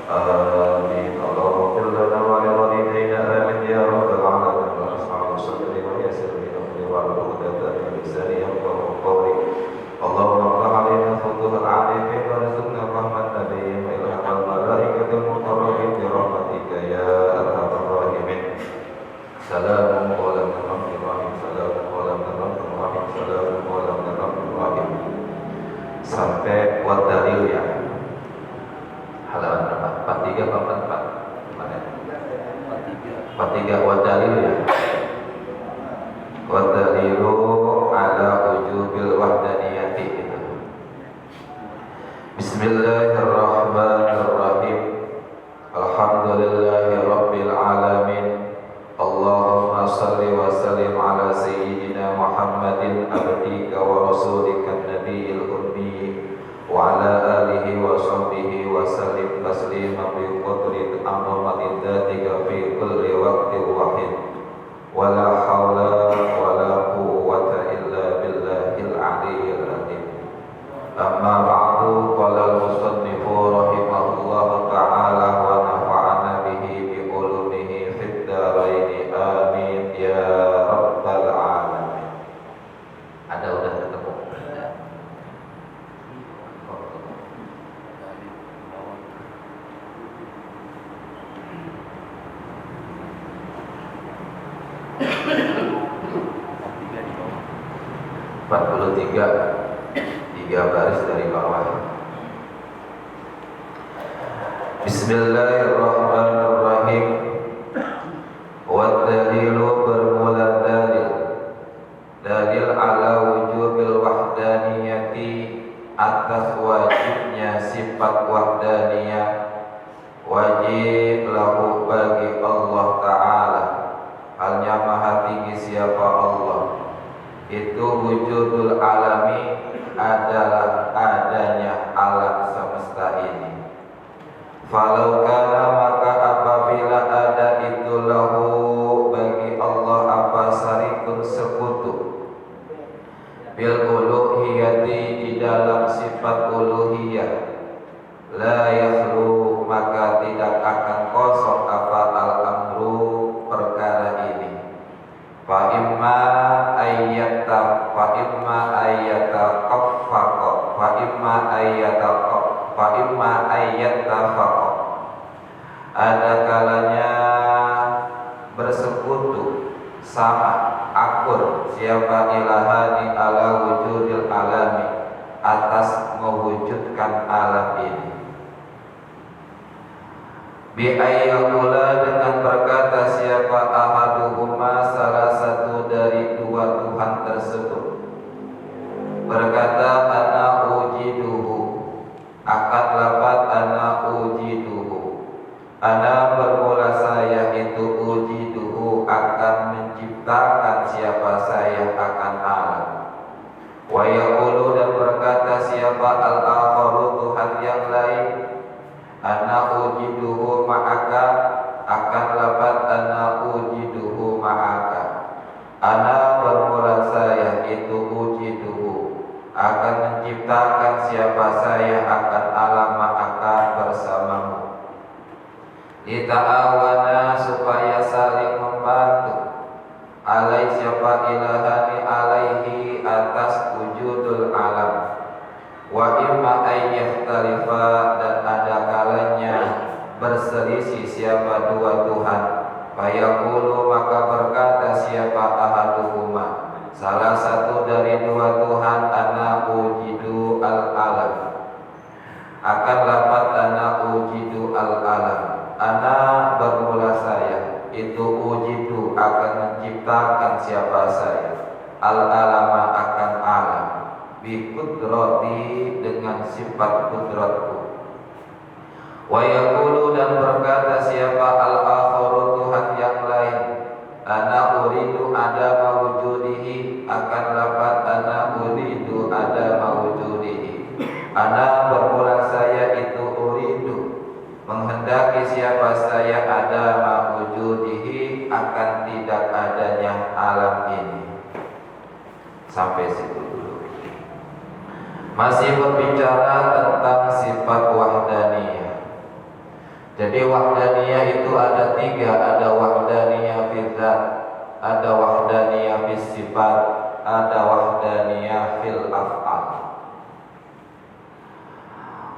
آمين. اللهم اغفر لنا ولوالدينا آمين يا رب العالمين. وأصحاب الصدر ويسر لأمري واحلل عقدة من لساني يفقهوا قولي. اللهم افتح علينا فتوح العارفين وارزقنا فهم النبي وإلهام الملائكة المقربين برحمتك يا أرحم الراحمين. سلام قولا من رب الرحيم. سلام قولا من رب الرحيم. سلام قولا من رب الرحيم. Sampai wadalil ya. Halaman berapa? 43 atau 44? Mana? 43 wadalil ya. Wadalilu ala wujubil wahdaniyati itu. Bismillahirrahmanirrahim. Alhamdulillahi rabbil alamin. Allahumma salli wa sallim ala sayyidina Muhammadin abdika wa rasulika nabiyil ummi wa ala alihi wa sahbihi wa sallim taslima bi qadri amrati dzatika fi kulli waqtin wahid wa la hawla wa la quwwata illa billahil aliyyil azim. Amma ba'du, qala al-musannifu rahimahullahu ta'ala wa nafa'ana bihi bi ulumihi fid dharain amin ya rabbal alamin. Ada udah ketemu? Tiga baris dari bawah. Bismillahirrahmanirrahim. Wadalilu bermula dalil ala wujubil wahdaniyati, atas wajibnya sifat wahdaniyah, wajib lahu bagi Allah Ta'ala, halnya maha tinggi siapa Allah. Itu wujudul alami adalah adanya alam semesta ini. Falau kana, maka apabila ada itu lahu bagi Allah apa sarikun sekutu bil uluhiyati, di dalam sifat uluhiyah, la yakhlu, maka tidak akan kosong apa al-amru perkara ini. Fa imma ayyata ada kalanya bersekutu sama akur siapa ilahani ala wujudil alami, atas mewujudkan alam ini. Bi ayyakula, dengan berkata siapa ahaduhuma, salah satu dari dua Tuhan tersebut, berkata ana ujiduhu, akan lapat ana ujiduhu, ana bermula saya itu, ujiduhu akan menciptakan siapa saya akan alam. Wa yaqulu, dan berkata siapa al-akharu Tuhan yang lain, ana ujiduhu ma'aka, akan lapat ana ujiduhu ma'aka, ana bermula saya itu, ujiduhu akan menciptakan siapa saya akan alam ma'aka bersamamu. Lita'awana, supaya saling membantu, alai siapa ilahani alaihi, atas wujudul alam. Wa imma ayyakhtalifa, dan ada kalanya berselisih siapa dua Tuhan. Fayaqulu, maka berkata siapa ahaduhuma, salah satu dari dua Tuhan, ana ujidu al-alam, akan lapat ana ujidu al-alam, ana bermula saya itu, ujidu akan menciptakan siapa saya, al-alama akan alam, bi kudrati, dengan sifat kudratku. Wa yaqulu, dan berkata siapa al-akharu Tuhan yang lain, ana uridu adama wujudihi, akan lapat ana uridu adama wujudihi, ana bermula saya itu, uridu menghendaki siapa saya adama wujudihi, akan tidak adanya alam ini. Sampai situ dulu. Masih berbicara tentang sifat wahdaniyah. Jadi wahdaniyah itu ada tiga, ada wahdaniyah fil dzat, ada wahdaniyah fis sifat, ada wahdaniyah fil af'al.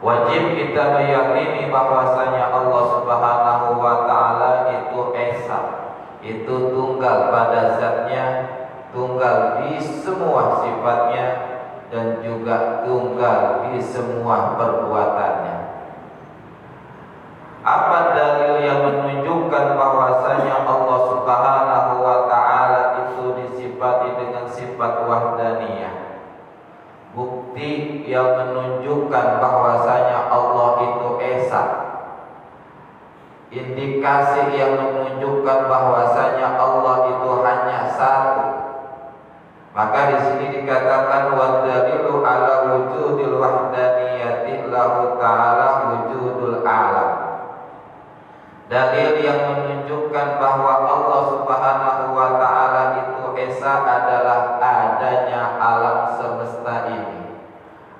Wajib kita meyakini bahwasanya Allah Subhanahu wa taala itu esa, itu tunggal pada zatnya, tunggal di semua sifatnya, dan juga tunggal di semua perbuatannya. Apa dalil yang menunjukkan bahwasanya Allah Subhanahu wa taala itu disifati dengan sifat wahdaniyah? Bukti yang menunjukkan bahwasanya Allah itu esa, indikasi yang menunjukkan bahwasanya Allah itu hanya satu. Maka di sini dikatakan wa dalilu ala wujudil wahdaniyati lahu ta'ala wujudul alam. Dalil yang menunjukkan bahwa Allah Subhanahu wa taala itu esa adalah adanya alam semesta ini,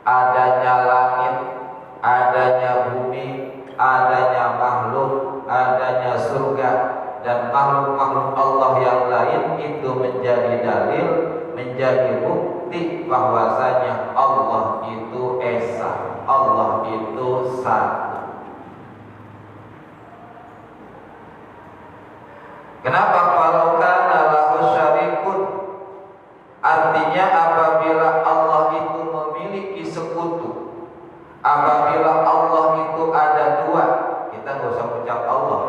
adanya langit, adanya bumi, adanya makhluk, adanya surga dan makhluk-makhluk Allah yang lain. Itu menjadi dalil, menjadi bukti bahwasanya Allah itu esa, Allah itu satu. Kenapa? Kalau kana lahu syarikun, artinya apabila Allah itu memiliki sekutu, apabila Allah itu ada dua, kita nggak usah ucap Allah.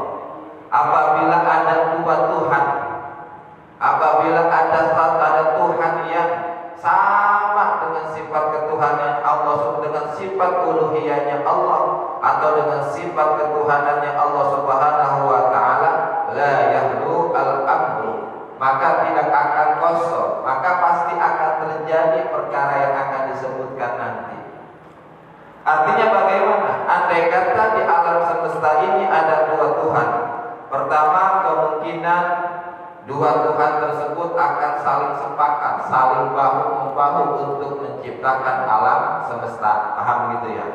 Apabila ada dua Tuhan, apabila ada Tuhan yang sama dengan sifat ketuhanan Allah, dengan sifat uluhiyahnya Allah, atau dengan sifat ketuhanannya Allah Subhanahu wa taala, la yahlu al-amru, maka tidak akan kosong, maka pasti akan terjadi perkara yang akan disebutkan nanti. Artinya bagaimana? Andai kata di alam semesta ini ada dua Tuhan, pertama kemungkinan dua Tuhan tersebut akan saling sepakat, saling bahu-membahu untuk menciptakan alam semesta. Paham gitu ya?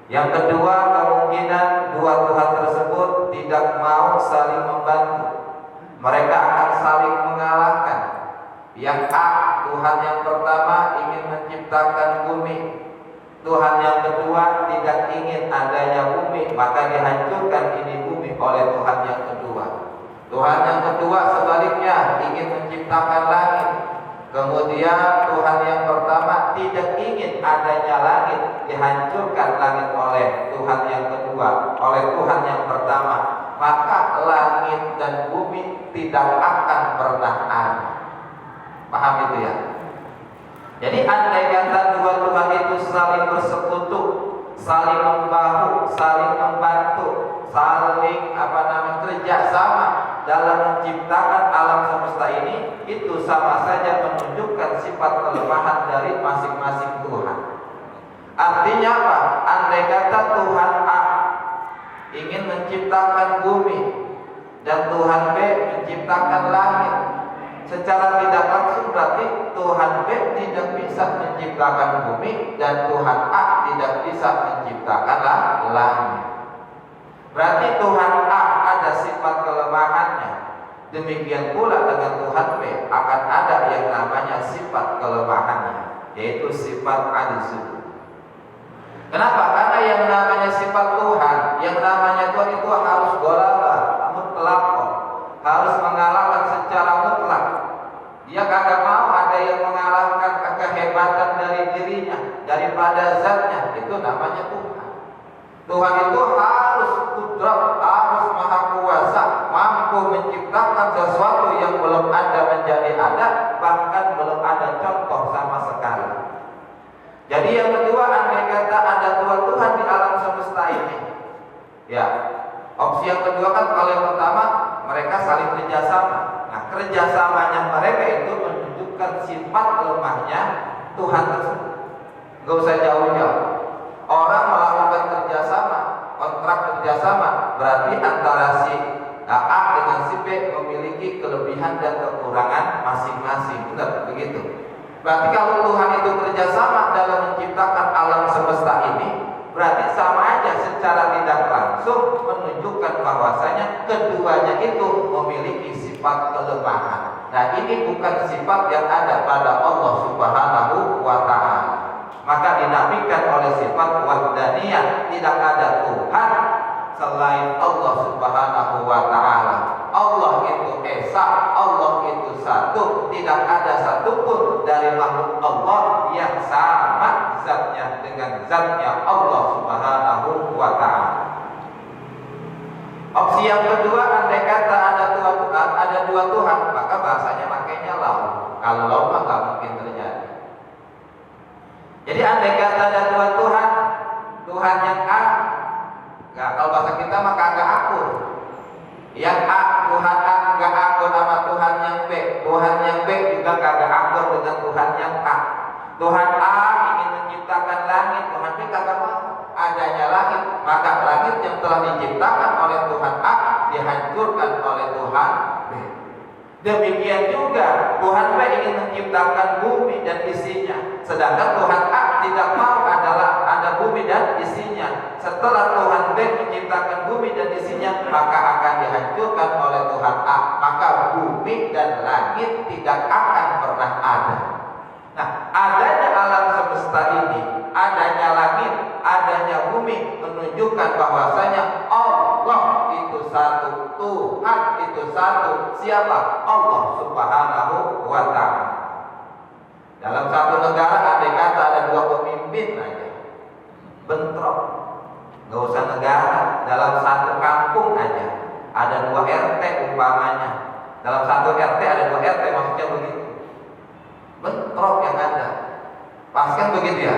Yang kedua, kemungkinan dua Tuhan tersebut tidak mau saling membantu. Mereka akan saling mengalahkan. Yang A, Tuhan yang pertama ingin menciptakan bumi, Tuhan yang kedua tidak ingin adanya bumi, maka dihancurkan ini bumi oleh Tuhan yang kedua. Tuhan yang kedua sebaliknya ingin menciptakan langit, kemudian Tuhan yang pertama tidak ingin adanya langit, dihancurkan langit oleh Tuhan yang kedua, oleh Tuhan yang pertama. Maka langit dan bumi tidak akan pernah ada. Paham itu ya? Jadi andai kata dua Tuhan itu saling bersekutu, saling membahu, saling membantu, saling kerja sama dalam menciptakan alam semesta ini, itu sama saja menunjukkan sifat kelemahan dari masing-masing Tuhan. Artinya apa? Andai kata Tuhan A ingin menciptakan bumi dan Tuhan B menciptakan langit, secara tidak langsung berarti Tuhan B tidak bisa menciptakan bumi dan Tuhan A tidak bisa menciptakan langit. Berarti Tuhan A ada sifat kelemahannya. Demikian pula dengan Tuhan B akan ada yang namanya sifat kelemahannya, yaitu sifat ajzu. Kenapa? Karena yang namanya sifat Tuhan, yang namanya Tuhan itu harus golaba, mutlak, harus mengalahkan secara mutlak. Dia kagak mau ada yang mengalahkan kehebatan dari dirinya, daripada zatnya. Itu namanya Tuhan. Tuhan itu harus kudrat, harus maha kuasa, mampu menciptakan sesuatu yang belum ada menjadi ada, bahkan belum ada contoh sama sekali. Jadi yang kedua, andai kata ada dua Tuhan di alam semesta ini, ya, opsi yang kedua kan, kalau yang pertama mereka saling kerjasama. Nah, kerjasamanya mereka itu menunjukkan sifat lemahnya Tuhan tersebut. Gak usah jauh-jauh. Orang melakukan kerjasama, kontrak kerjasama, berarti antara si A dengan si B memiliki kelebihan dan kekurangan masing-masing. Benar begitu? Berarti kalau Tuhan itu kerjasama dalam menciptakan alam semesta ini, berarti sama aja secara tidak langsung menunjukkan bahwasanya keduanya itu memiliki sifat kelemahan. Nah, ini bukan sifat yang ada pada Allah Subhanahu wa Ta'ala. Maka dinafikan oleh sifat wahdaniyah, tidak ada Tuhan selain Allah Subhanahu wa Ta'ala. Allah itu esa, Allah itu satu, tidak ada satupun dari makhluk Allah yang sama zatnya dengan zatnya Allah Subhanahu wa Ta'ala. Opsi yang kedua, andai kata ada dua Tuhan, maka bahasanya makanya lau. Kalau lau mah nggak mungkin terjadi. Jadi andai kata ada dua Tuhan, Tuhan yang A, nggak, kalau bahasa kita maka agak akur. Yang A, Tuhan A nggak akur sama Tuhan yang B. Tuhan yang B juga kagak akur dengan Tuhan yang A. Tuhan A ingin menciptakan langit, Tuhan B kagak mau adanya langit, maka langit yang telah diciptakan oleh Tuhan A dihancurkan oleh Tuhan B. Demikian juga Tuhan B ingin menciptakan bumi dan isinya, sedangkan Tuhan A tidak mau ada bumi dan isinya. Setelah Tuhan B menciptakan bumi dan isinya, maka akan dihancurkan oleh Tuhan A. Maka bumi dan langit tidak akan pernah ada. Nah, adanya alam semesta ini, adanya langit, adanya bumi menunjukkan bahwasanya Allah itu satu, Tuhan itu satu. Siapa? Allah Subhanahu wa Ta'ala. Dalam satu negara andai kata ada dua pemimpin aja, bentrok. Gak usah negara, dalam satu kampung aja ada dua RT umpamanya. Dalam satu RT ada dua RT, maksudnya begitu. Bentrok yang ada. Pas kan begitu ya.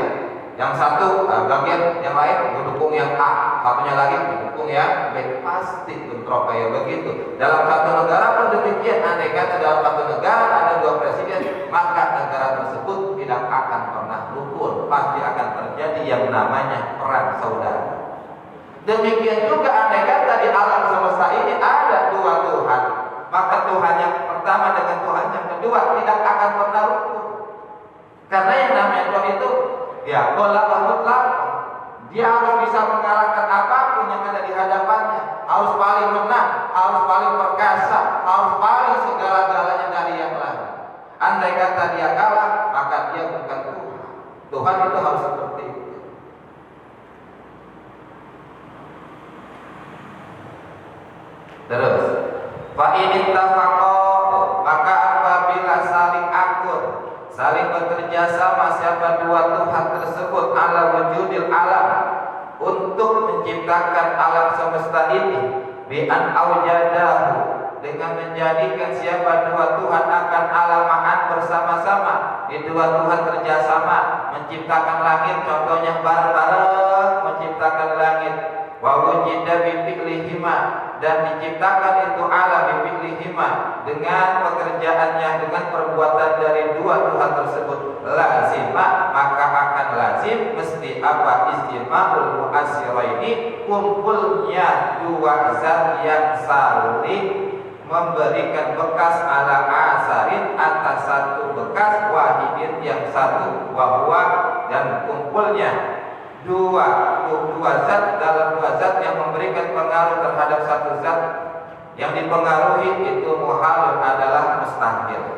Yang satu bagian yang lain mendukung yang A, satunya lagi mendukung yang B, pasti bentrok kayak begitu. Dalam satu negara pun demikian. Andai kata dalam satu negara ada dua presiden, maka negara tersebut tidak akan pernah rukun. Pasti akan terjadi yang namanya perang saudara. Demikian juga andai kata di alam semesta ini ada dua Tuhan, maka Tuhan yang pertama dengan Tuhan yang kedua tidak akan pernah rukun. Karena yang namanya Tuhan itu ya mutlak, dia harus bisa mengalahkan apapun yang ada di hadapannya, harus paling menang, harus paling perkasa, harus paling segala-galanya dari yang lain. Andai kata dia kalah, maka dia bukan Tuhan. Tuhan itu harus seperti itu. Terus, fa in ittafaqo, maka apabila saling akur, saling bekerja sama siapa dua Tuhan tersebut ala wujudil alam, untuk menciptakan alam semesta ini, bi an aujadahu, dengan menjadikan siapa dua Tuhan akan alamaan bersama-sama. Di dua Tuhan kerjasama menciptakan langit, contohnya bareng-bareng menciptakan langit. Wa wujida bi fi'lihima, dan diciptakan itu alam bi fi'lihima dengan pekerjaannya, dengan perbuatan dari dua Tuhan tersebut. Lazima, maka akan lazim mesti apa? Istima'ul mu'assiraini, kumpulnya dua zat yang saling memberikan bekas ala asarin atas satu bekas, wahidin yang satu, wahwa, dan kumpulnya dua zat dalam dua zat yang memberikan pengaruh terhadap satu zat yang dipengaruhi itu muhal, adalah mustahil.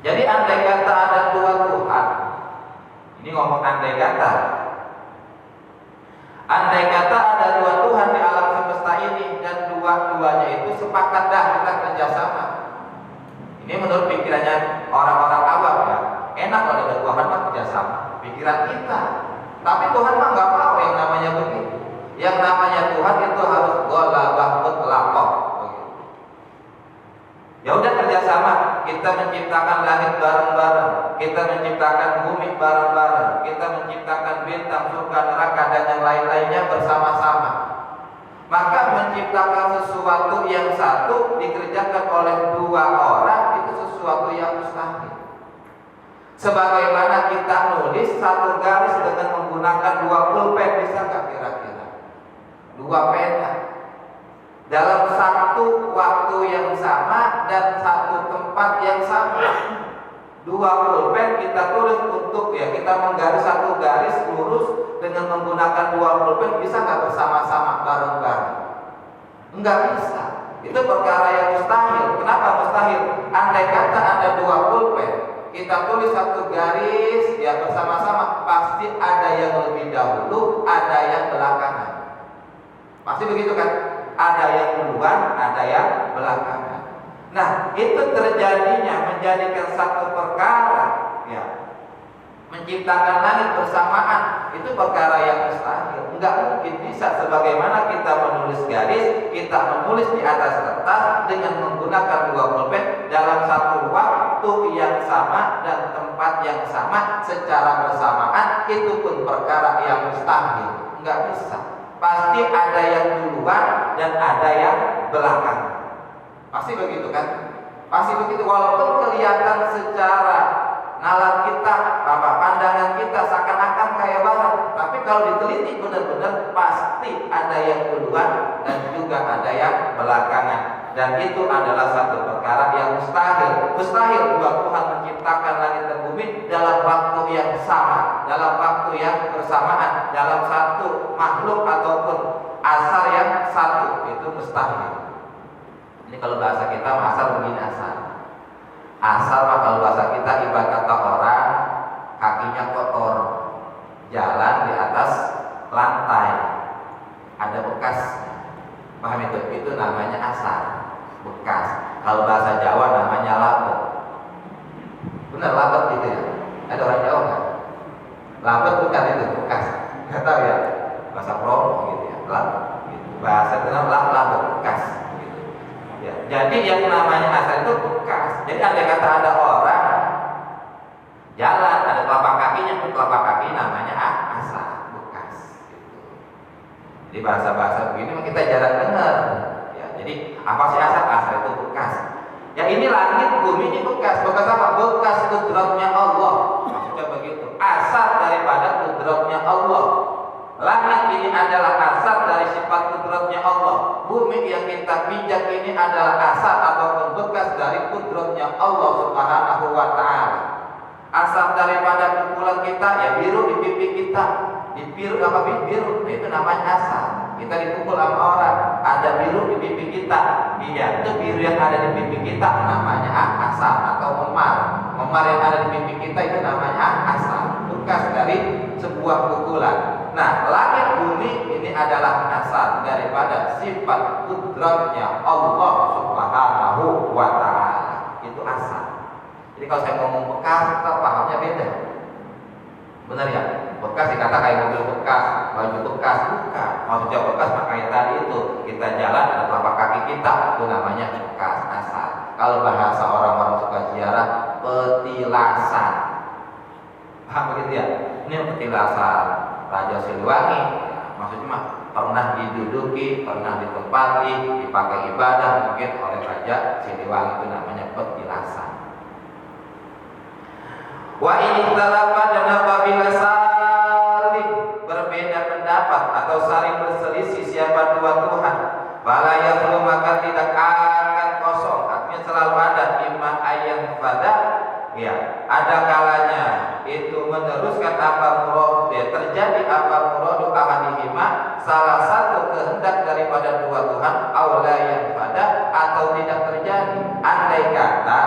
Jadi andai kata ada dua Tuhan, ini ngomong andai kata ada dua Tuhan di alam semesta ini, dan dua-duanya itu sepakat dah kita kerjasama. Ini menurut pikirannya orang-orang awam ya, enak kalau ada Tuhan mah kerjasama, pikiran kita. Tapi Tuhan mah nggak mau yang namanya begitu. Yang namanya Tuhan itu harus ghalabah mutlaqah. Ya udah kerjasama, kita menciptakan langit bareng-bareng, kita menciptakan bumi bareng-bareng, kita menciptakan bintang, surga, neraka, dan yang lain-lainnya bersama-sama. Maka menciptakan sesuatu yang satu dikerjakan oleh dua orang itu sesuatu yang mustahil. Sebagaimana kita nulis satu garis dengan menggunakan dua pulpen, bisa nggak kira-kira? Dua pena dalam satu waktu yang sama dan satu tempat yang sama. Dua pulpen kita tulis untuk kita menggaris satu garis lurus dengan menggunakan dua pulpen, bisa nggak bersama-sama bareng-bareng? Enggak bisa. Itu perkara yang mustahil. Kenapa mustahil? Andai kata ada dua pulpen, kita tulis satu garis bersama-sama, pasti ada yang lebih dahulu, ada yang belakangan. Pasti begitu kan? Ada yang duluan, ada yang belakangan. Nah, itu terjadinya menjadikan satu perkara, menciptakan langit bersamaan, itu perkara yang mustahil. Enggak mungkin bisa. Sebagaimana kita menulis garis, kita menulis di atas kertas dengan menggunakan dua pulpen dalam satu waktu yang sama dan tempat yang sama secara bersamaan, itu pun perkara yang mustahil. Enggak bisa. Pasti ada yang duluan dan ada yang belakangan. Pasti begitu kan? Pasti begitu. Walaupun kelihatan secara nalar kita, pandangan kita seakan-akan kayak bareng, tapi kalau diteliti benar-benar pasti ada yang duluan dan juga ada yang belakangan. Dan itu adalah satu perkara yang mustahil. Mustahil bahwa Tuhan menciptakan langit dan bumi dalam waktu yang sama, dalam waktu yang bersamaan, dalam satu makhluk ataupun asal yang satu. Itu mustahil. Ini kalau bahasa kita asal begini asal. Asal kalau bahasa kita ibarat kata orang kakinya kotor, jalan di atas lantai, ada bekas. Paham itu? Itu namanya asal, bekas. Kalau bahasa Jawa namanya labet. Benar labet gitu ya? Ada orang Jawa nggak? Labet bukan itu bekas. Nggak tahu ya? Bahasa promo gitu ya. Labet. Gitu. Bahasa itu labet bekas. Jadi yang namanya asal itu bekas. Jadi andai kata ada orang jalan, ada telapak kakinya, pun telapak kaki namanya asal, bekas. Jadi bahasa-bahasa begini kita jarang dengar. Jadi apa sih asal? Asal itu bekas. Ya ini langit, bumi ini bekas. Bekas apa? Bekas kudratnya Allah. Maksudnya begitu. Asal daripada kudratnya Allah. Langit ini adalah asal dari sifat kudratnya Allah. Bumi yang kita pijak ini adalah asal ataupun bekas dari kudratnya Allah Subhanahu wa ta'ala. Asal daripada pukulan kita biru di pipi kita, di biru biru, itu namanya asal. Kita dipukul sama orang, ada biru di pipi kita, itu biru yang ada di pipi kita namanya asal atau memar. Memar yang ada di pipi kita itu namanya asal, bekas dari sebuah pukulan. Nah, langit bumi ini adalah asal daripada sifat kudratnya Allah Subhanahu wa ta'ala. Itu asal. Jadi kalau saya ngomong bekas, kita pahamnya beda. Benar ya? Bekas dikata kayak mobil bekas, baju bekas, bukan. Maksudnya bekas makanya tadi itu kita jalan ada telapak kaki kita, itu namanya bekas asal. Kalau bahasa orang-orang suka ziarah, petilasan. Paham begitu ya? Ini petilasan Raja Siliwangi, maksudnya mah pernah diduduki, pernah ditempati, dipakai ibadah mungkin oleh Raja Siliwangi, itu namanya petilasan. Wa ini talafa, dan apabila saling berbeda pendapat atau saling berselisih siapa dua Tuhan, fala yakhlu, maka tidak akan kosong. Artinya selalu ada imma ayyan fada, ada kalanya itu meneruskan apa murad, terjadi apa muradu ahadihima, salah satu kehendak daripada dua Tuhan, aula yang pada atau tidak terjadi. Andai kata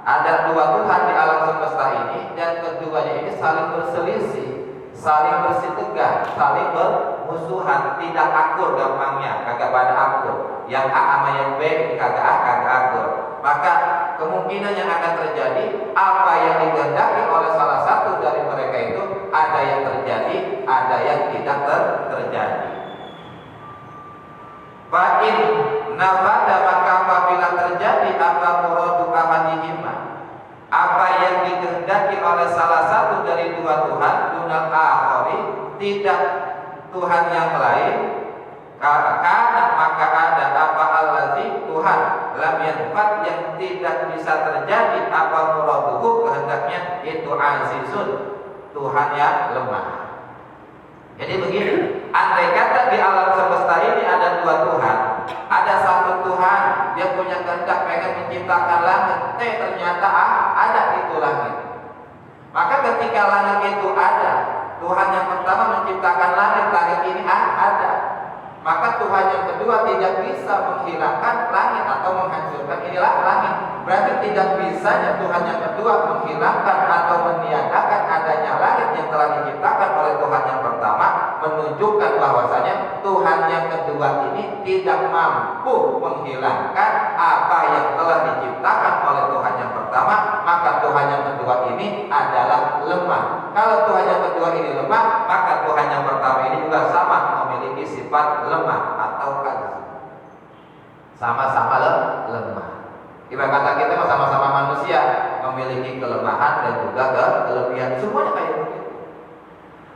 ada dua Tuhan di alam semesta ini dan keduanya ini saling berselisih, saling bersitegang, saling bermusuhan, tidak akur gampangnya, kagak pada akur. Yang A sama yang B ini kagak akur. Maka kemungkinan yang akan terjadi apa yang dikehendaki oleh salah satu dari mereka itu ada yang terjadi, ada yang tidak terjadi. Fa'in nafada, maka apabila terjadi apa muradu ahadihima, apa yang dikehendaki oleh salah satu dari dua Tuhan, dunal akhari, tidak Tuhan yang lain, karena maka ada apa allazi Tuhan lam yanfat, yang tidak bisa terjadi apa muraduhu, kehendaknya itu azizun, Tuhan yang lemah. Jadi begini, andai kata di alam semesta ini ada dua Tuhan, ada satu Tuhan dia punya kehendak pengen menciptakan langit, ternyata ada itu itu langit. Maka ketika langit itu ada, Tuhan yang pertama menciptakan langit, langit ini ada. Maka Tuhan yang kedua tidak bisa menghilangkan langit atau menghancurkan inilah langit. Berarti tidak bisanya Tuhan yang kedua menghilangkan atau meniadakan adanya langit yang telah diciptakan oleh Tuhan yang pertama, menunjukkan bahwasanya Tuhan yang kedua ini tidak mampu menghilangkan apa yang telah diciptakan oleh Tuhan yang pertama. Maka Tuhan yang kedua ini adalah lemah. Kalau Tuhan yang kedua ini lemah, maka Tuhan yang pertama ini juga sama memiliki sifat lemah atau ajz. Sama-sama lemah. Ibarat kata kita sama-sama manusia, memiliki kelemahan dan juga kelebihan. Semuanya kayak begitu.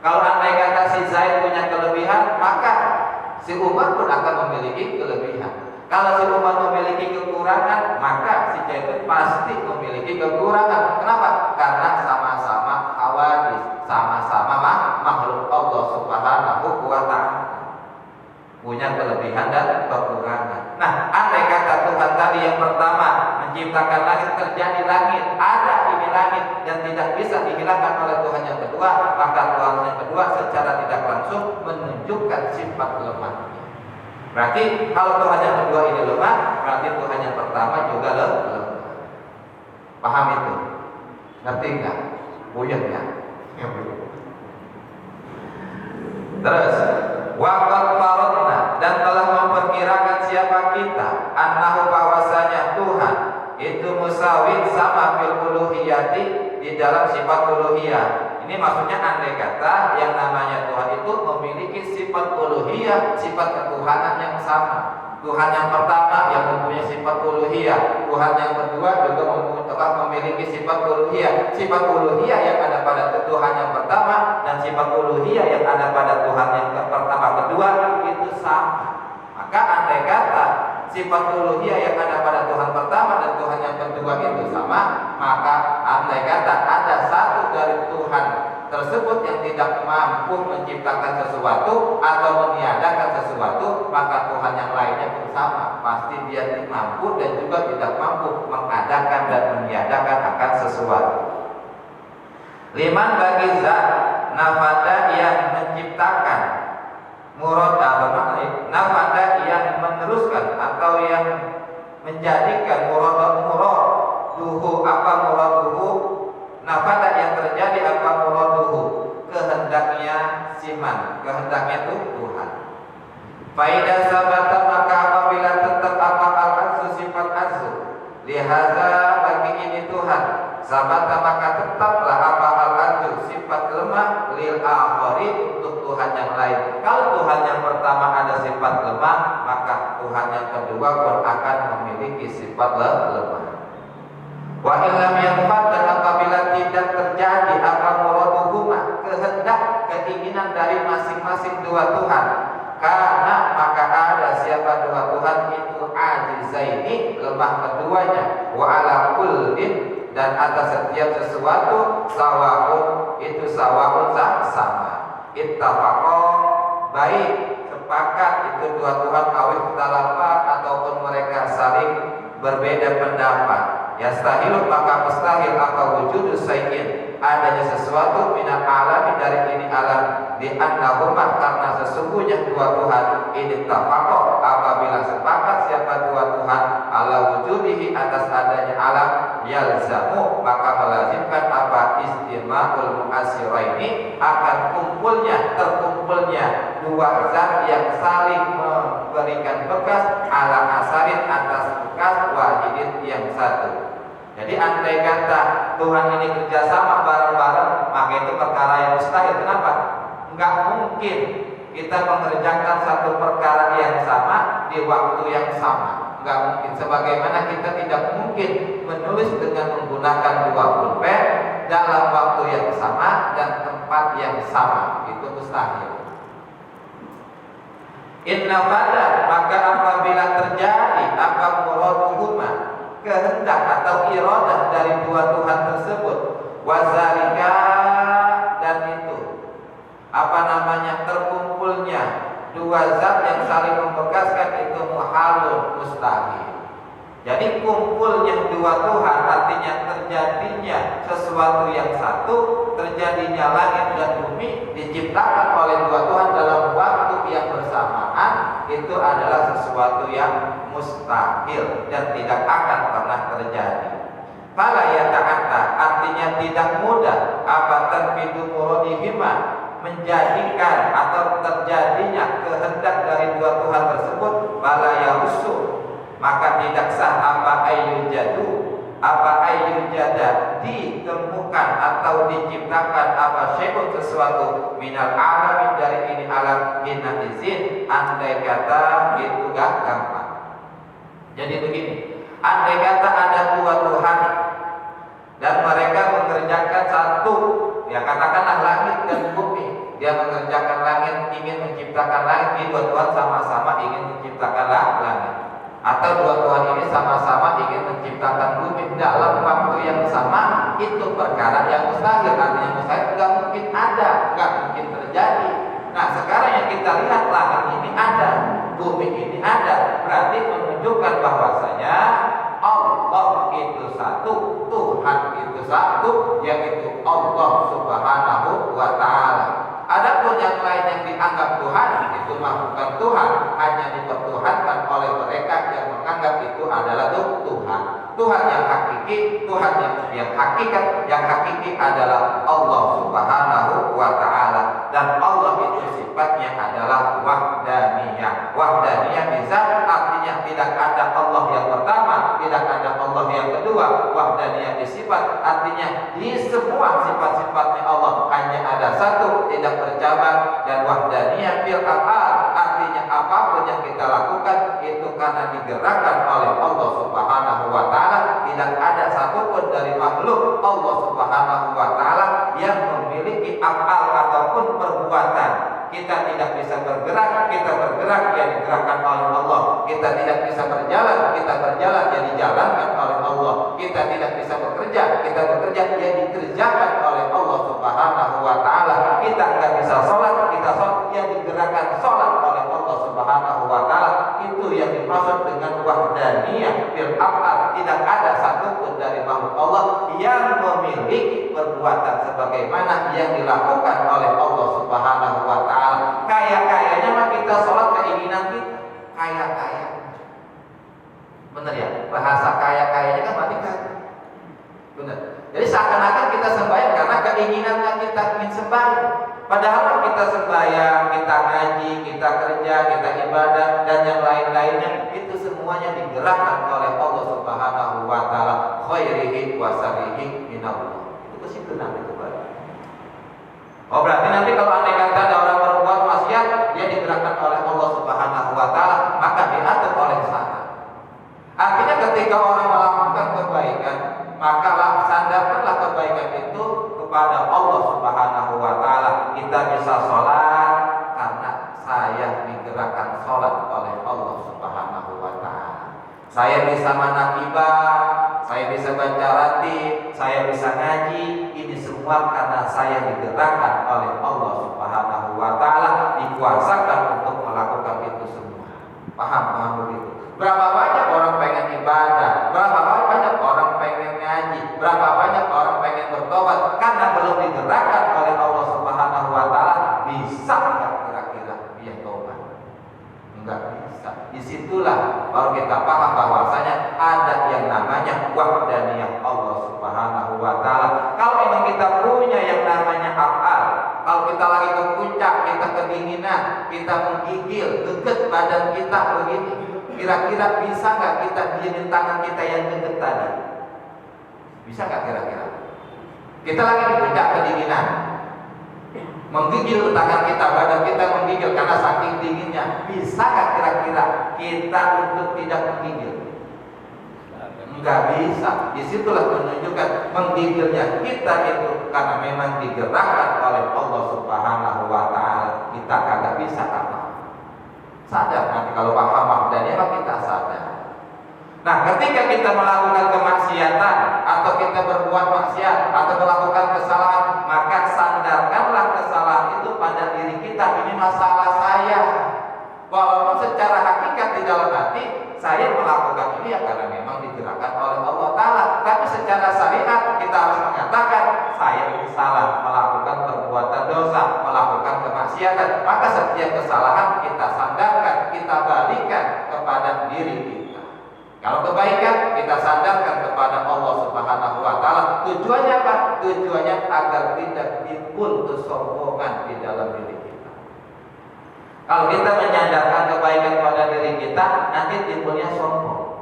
Kalau andai kata si Zaid punya kelebihan, maka si Umar pun akan memiliki kelebihan. Kalau si Umar memiliki kekurangan, maka si Zaid pasti memiliki kekurangan. Kenapa? Karena sama-sama hawadis, sama-sama makhluk Allah Subhanahu wa ta'ala, punya kelebihan dan kekurangan. Nah, andai kata Tuhan tadi yang pertama menciptakan langit, terjadi langit, ada ini langit dan tidak bisa dihilangkan oleh Tuhan yang kedua, maka Tuhan yang kedua secara tidak langsung menunjukkan sifat lemahnya. Berarti kalau Tuhan yang kedua ini lemah, berarti Tuhan yang pertama juga lemah. Paham itu? Ngerti enggak? Buyut ya? Terus waqad faradna, dan telah memperkirakan siapa kita, annahu bahwasanya Tuhan itu musawin sama fil uluhiyati, di dalam sifat uluhiyah. Ini maksudnya andai kata yang namanya Tuhan itu memiliki sifat uluhiyah, sifat ketuhanan yang sama. Tuhan yang pertama yang mempunyai sifat uluhiyah, Tuhan yang kedua juga memiliki sifat uluhiyah. Sifat uluhiyah yang ada pada Tuhan yang pertama dan sifat uluhiyah yang ada pada Tuhan yang pertama kedua itu sama. Maka andai kata sifat uluhiyah yang ada pada Tuhan pertama dan Tuhan yang kedua itu sama, maka andai kata ada satu dari Tuhan tersebut yang tidak mampu menciptakan sesuatu atau meniadakan sesuatu, maka Tuhan yang lainnya pun sama, pasti dia mampu dan juga tidak mampu mengadakan dan meniadakan akan sesuatu. Liman bagi zat nafada yang menciptakan, murad atau nafada yang meneruskan atau yang menjadikan muraduhu apa muraduhu, nafada yang terjadi apa muraduhu, kehendaknya siman, kehendaknya itu Tuhan. Faidah sabata, maka apabila tetap apa al-azzu sifat azzu, lihaza bagi ini Tuhan, sabata maka tetaplah apa al-azzu sifat lemah, lil akhari untuk Tuhan yang lain. Kalau Tuhan yang pertama ada sifat lemah, maka Tuhan yang kedua pun akan memiliki sifat lemah. Wa illam yanfad, dan apabila tidak terjadi apa muraduhuma, kehendak keinginan dari masing-masing dua Tuhan, karena maka ada siapa dua Tuhan itu ajizaini, lemah keduanya, wa ala kullin, dan atas setiap sesuatu sawaun, itu sawaun sama. Ittafaqo, baik sepakat itu dua Tuhan, awil talafa ataupun mereka saling berbeda pendapat. Yastahilu, maka mustahil apa wujud sayyin, adanya sesuatu minal alam, dari ini alam, di annahuma, karena sesungguhnya dua Tuhan ini tafaqo, apabila sepakat siapa dua Tuhan ala wujudihi, atas adanya alam, yalzamu, maka melazimkan apa istima'ul mu'assiraini, akan terkumpulnya dua zat yang saling memberikan bekas, ala asarin, atas bekas, wahidin yang satu. Jadi andai kata Tuhan ini kerjasama bareng-bareng, maka itu perkara yang mustahil. Kenapa? Enggak mungkin kita mengerjakan satu perkara yang sama di waktu yang sama. Enggak mungkin. Sebagaimana kita tidak mungkin menulis dengan menggunakan dua pulpen dalam waktu yang sama dan tempat yang sama. Itu mustahil. Inna fada, maka apabila terjadi apa muraduhuma, kehendak atau iradah dari dua Tuhan tersebut, wazalika, dan itu apa namanya terkumpulnya dua zat yang saling membekaskan, itu muhalun, mustahil. Jadi kumpulnya dua Tuhan artinya terjadinya sesuatu yang satu, terjadinya langit dan bumi diciptakan oleh dua Tuhan dalam waktu yang bersamaan, itu adalah sesuatu yang mustahil dan tidak akan pernah terjadi. Fala yata'atta artinya tidak mudah abatan bidu muradihima menjadikan atau terjadinya kehendak dari dua Tuhan tersebut. Fala yahusu maka tidak sah apa ayyul jada ditemukan atau diciptakan apa syai'un sesuatu minal alamin dari ini alam hina izin, andai kata itu gak gampang. Jadi begini, andai kata ada dua Tuhan dan mereka mengerjakan satu, ya katakanlah langit dan bumi, dia mengerjakan langit, ingin menciptakan langit, ini dua Tuhan sama-sama ingin menciptakan langit, atau dua Tuhan ini sama-sama ingin menciptakan bumi dalam waktu yang sama, itu perkara yang mustahil. Artinya mustahil nggak mungkin ada, nggak mungkin terjadi. Nah sekarang yang kita lihat, langit ini ada, bumi ini ada, berarti menunjukkan bahwasanya Allah itu satu, Tuhan itu satu, yaitu Allah Subhanahu wa Ta'ala. Adapun yang lain yang dianggap Tuhan itu bukan Tuhan, hanya dipertuhankan oleh mereka yang menganggap itu adalah Tuhan. Tuhan yang hakiki, Tuhan yang hakikat, yang hakiki adalah Allah Subhanahu wa Ta'ala. Dan Allah itu sifatnya adalah wahdaniyah. Wahdaniyah bisa artinya tidak ada Allah yang pertama, tidak ada Allah yang kedua. Wahdaniyah di sifat artinya di semua sifat-sifatnya Allah hanya ada satu, tidak bercabang. Dan wahdaniyah fil af'al artinya apapun yang kita lakukan itu karena digerakkan oleh Allah Subhanahu wa Ta'ala. Tidak ada satupun dari makhluk Allah Subhanahu wa Ta'ala yang memiliki af'al ataupun perbuatan. Kita tidak bisa bergerak, kita bergerak yang digerakkan oleh Allah. Kita tidak bisa berjalan, kita berjalan yang dijalankan oleh Allah. Kita tidak bisa bekerja, kita bekerja yang dikerjakan oleh Allah Subhanahu wa Ta'ala. Kita nggak bisa sholat, kita sholat yang digerakkan sholat oleh Allah Subhanahu wa Ta'ala. Itu yang dimaksud dengan wahdaniyah fil af'al. Tidak ada satupun dari makhluk Allah yang memiliki perbuatan sebagaimana yang dilakukan oleh Allah Subhanahu wa Ta'ala. Kaya-kayanya mah kita sholat keinginan kita, kaya-kaya. Benar ya? Bahasa kaya-kayanya kan berarti kaya. Benar. Jadi seakan-akan kita sembahyang karena keinginannya kita ingin sembahyang. Padahal kita sembahyang, kita ngaji, kita kerja, kita ibadah dan yang lain-lainnya itu semuanya digerakkan oleh Allah Subhanahu wa Ta'ala, khairihi wa syarrihi minallah. Itu kesimpulan itu, Pak. Oh, berarti nanti kalau andai kata ada orang berbuat maksiat, dia digerakkan oleh Allah Subhanahu wa Ta'ala, maka diatur oleh sana. Artinya ketika orang melakukan kebaikan, maka sandarkanlah kebaikan itu kepada Allah Subhanahu wa Ta'ala. Kita bisa sholat karena saya digerakkan sholat oleh Allah Subhanahu wa Ta'ala. Saya bisa manakibah, saya bisa baca ratib, saya bisa ngaji. Ini semua karena saya digerakkan oleh Allah Subhanahu wa Ta'ala, dikuasakan untuk melakukan itu semua. Paham begitu? Berapa banyak orang pengen ibadah, berapa banyak orang pengen ngaji, berapa banyak orang pengen bertobat, karena belum digerakkan oleh Allah Subhanahu wa Ta'ala. Bisa nggak kira-kira dia tobat? Enggak bisa. Disitulah baru kita paham bahwasanya ada yang namanya wahdaniyah Allah Subhanahu wa Ta'ala. Kalau memang kita punya yang namanya af'al, kalau kita lagi ke puncak, kita kedinginan, kita menggigil, geget badan kita begini, kira-kira bisa nggak kita diemin tangan kita yang geget tadi? Bisa nggak kira-kira? Kita lagi di puncak kedinginan, menggigil tangan kita, badan kita menggigil karena saking dinginnya. Bisa nggak kira-kira kita untuk tidak menggigil? Nggak bisa. Disitulah menunjukkan menggigilnya kita itu karena memang digerakkan oleh Allah Subhanahu wa Ta'ala. Kita kagak bisa apa. Sadar nanti kalau paham wahdaniyah maka kita sadar. Nah, ketika kita melakukan kemaksiatan atau kita berbuat maksiat atau melakukan kesalahan, maka sandarkanlah kesalahan itu pada diri kita. Ini masalah saya. Walaupun secara hakikat tidak dalam hati saya melakukan ini ya karena memang digerakkan oleh Allah Ta'ala. Tapi secara syariat kita harus mengatakan saya ini salah, melakukan perbuatan dosa, melakukan kemaksiatan. Maka setiap kesalahan kita sandarkan, kita balikan kepada diri kita. Kalau kebaikan kita sandarkan kepada Allah Subhanahu wa Ta'ala. Tujuannya apa? Tujuannya agar tidak timbul kesombongan di dalam diri kita. Kalau kita menyandarkan kebaikan pada diri kita, nanti timbulnya sombong.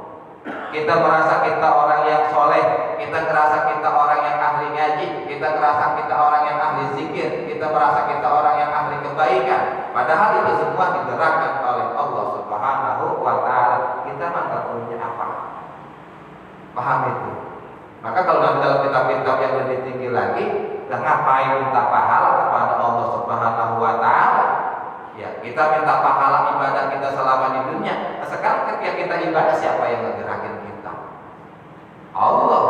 Kita merasa kita orang yang soleh, kita merasa kita orang yang ahli ngaji, kita merasa kita orang yang ahli zikir, kita merasa kita orang yang ahli kebaikan. Padahal itu semua digerakkan oleh Allah Subhanahu wa Ta'ala. Kita nggak punya apa. Paham itu? Maka kalau dalam kitab-kitab yang lebih tinggi lagi, dan ngapain minta pahala kepada Allah Subhanahu wa Ta'ala? Ya, kita minta pahala ibadah kita selama di dunia. Nah, sekarang ketika kita ibadah, siapa yang ngegerakin kita? Allah.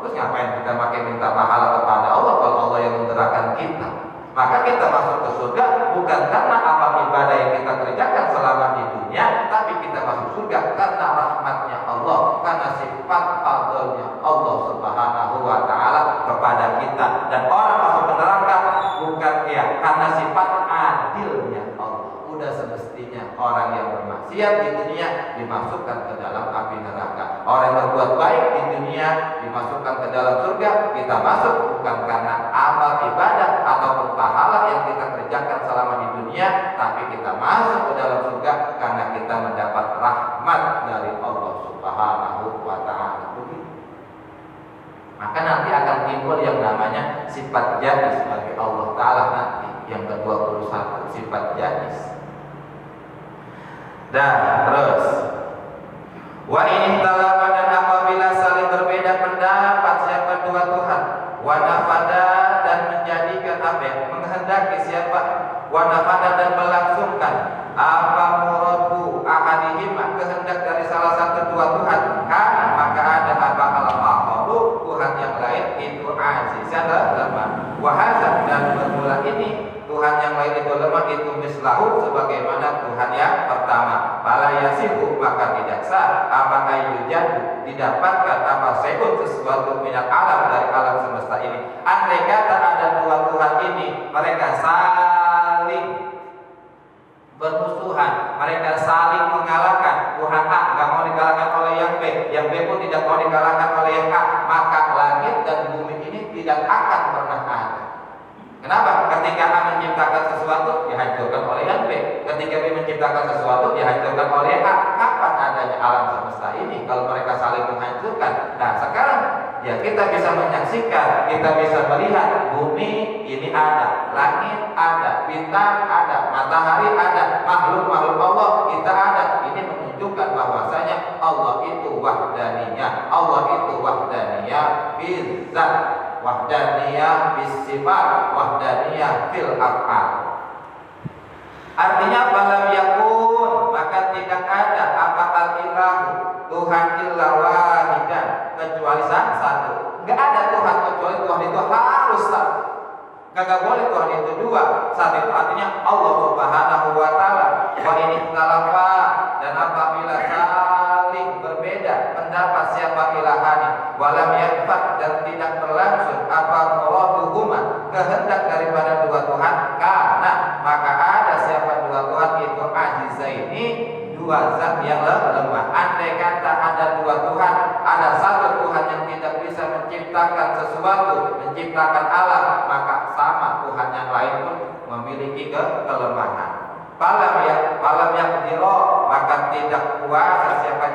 Terus ngapain kita makin minta pahala kepada Allah kalau Allah yang menggerakkan kita? Maka kita masuk ke surga bukan karena amal ibadah yang kita kerjakan selama di dunia, tapi kita masuk surga karena rahmatnya Allah, karena sifat fadlnya Allah Subhanahu wa Ta'ala kepada kita. Dan orang masuk ke neraka bukan karena sifat adilnya Allah. Udah semestinya orang yang bermaksiat di dunia dimasukkan ke dalam api neraka. Orang yang berbuat baik di dunia dimasukkan ke dalam surga. Kita masuk bukan karena amal ibadah ataupun pahala yang kita kerjakan selama di dunia, tapi kita masuk ke dalam surga karena kita mendapat rahmat dari Allah Subhanahu wa Ta'ala. Maka nanti akan timbul yang namanya sifat janis bagi Allah Ta'ala nanti yang ke-21, sifat janis. Dan terus wa ini talaba, dan apabila saling berbeda pendapat siapa dua Tuhan, wa nafada, dan menjadikan menghendaki siapa, wa nafada, dan melangsungkan apa muradu ahadihima, kehendak dari salah satu dua Tuhan, kan maka ada apa al-akharu, Tuhan yang lain itu azizan lemah. Wa hadza, dan bermula ini Tuhan yang lain itu lemah, itu mislahu, sebagaimana Tuhan yang pertama. Fala yasihu, maka tidak sah apa ayyujadu, didapatkan apa sayun, sesuatu minat alam, dari alam semesta ini. Andai kata ada dua Tuhan ini, mereka saling bermusuhan, mereka saling mengalahkan. Tuhan A nggak mau dikalahkan oleh yang B pun tidak mau dikalahkan oleh yang A, maka langit dan bumi ini tidak akan pernah ada. Kenapa? Ketika A menciptakan sesuatu, dihancurkan oleh yang B. Ketika B menciptakan sesuatu, dihancurkan oleh yang A. Kapan adanya alam semesta ini kalau mereka saling menghancurkan? Nah, sekarang ya kita bisa menyaksikan, kita bisa melihat bumi ini ada, langit ada, bintang ada, matahari ada, makhluk-makhluk Allah kita ada. Ini menunjukkan bahwasanya Allah itu wahdaniyah, Allah itu wahdaniyah bizzat, wahdaniyah bisifat, wahdaniyah fil af'al. Artinya falam yakun, maka tidak ada apa al-ilahu, Tuhan illa wahidan, kecuali satu. Enggak ada Tuhan kecuali Tuhan itu harus satu. Kagak boleh Tuhan itu dua. Satu itu artinya Allah Subhanahu wa Ta'ala. Wa ini talafa, dan apabila saling berbeda pendapat siapa ilahani, walam yanfat, dan tidak berlangsung apa muraduhuma, kehendak daripada dua Tuhan, karena maka ada siapa dua Tuhan itu ajizaini, dua zat yang lemah. Andai kata ada dua Tuhan, ada satu Tuhan yang tidak bisa menciptakan sesuatu, menciptakan alam, maka sama Tuhan yang lain pun memiliki kelemahan. Falam yaqdiro, maka tidak kuasa siapa